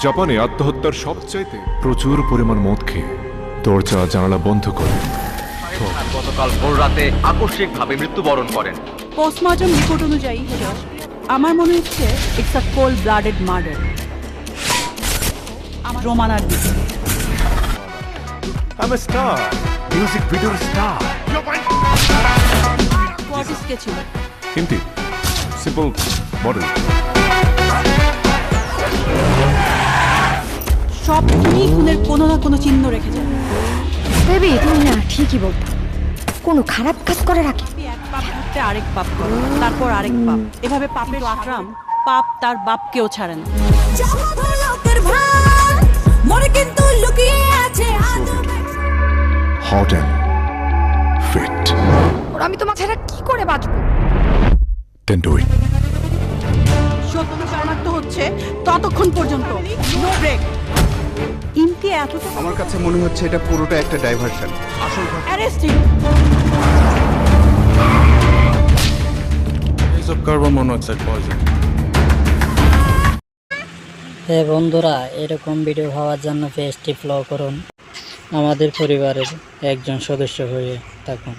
জাপানে আত্মহত্যার সবচাইতে প্রচুর পরিমাণ মদ খেয়ে দরজা জানালা বন্ধ করে গতকাল ভোর রাতে আকস্মিকভাবে মৃত্যুবরণ করেন। পোস্টমর্টম রিপোর্ট অনুযায়ী আমার মনে হচ্ছে it's a cold blooded murder. আমার রোমানার দিকে I'm a star, music video star. কোয়ার্টিস কে ছিল? Hindi simple model. সব খুনই খুনের কোনো না কোনো চিহ্ন রেখে যায়। বেবি তুমি না ঠিকই বলতো, কোনো খারাপ কাজ করার আগে এক পাপ থাকতে আরেক পাপ করে, তারপর আরেক পাপ, এভাবে পাপের আকরাম পাপ তার বাপকেও ছাড়ে না। Hot and fit. ওর আমি তোমার ছাড়া কি করে বাঁচবো? Then do it. সত্য শরণার্থ হচ্ছে ততক্ষণ পর্যন্ত নো ব্রেক। ইমতি এতটা আমার কাছে মনে হচ্ছে এটা পুরোটা একটা ডাইভারশন। আসল arresting. of carbon monoxide poison. হ্যাঁ বন্ধুরা, এরকম ভিডিও পাওয়ার জন্য পেজটি ফলো করুন, আমাদের পরিবারের একজন সদস্য হয়ে থাকুন।